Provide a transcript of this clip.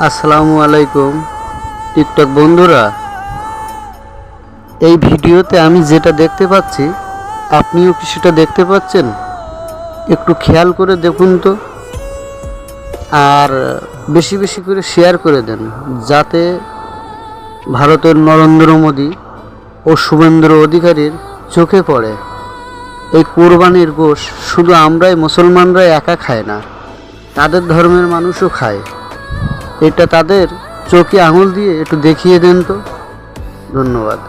আসসালামু আলাইকুম টিকটক বন্ধুরা। এই ভিডিওতে আমি যেটা দেখতে পাচ্ছি আপনিও কি সেটা দেখতে পাচ্ছেন? একটু খেয়াল করে দেখুন তো, আর বেশি বেশি করে শেয়ার করে দেন, যাতে ভারতের নরেন্দ্র মোদী ও শুভেন্দু অধিকারীর চোখে পড়ে এই কোরবানির গোশ শুধু আমরাই মুসলমানরাই একা খায় না, তাদের ধর্মের মানুষও খায়। এটা তাদের চোখে আঙুল দিয়ে একটু দেখিয়ে দেন তো। ধন্যবাদ।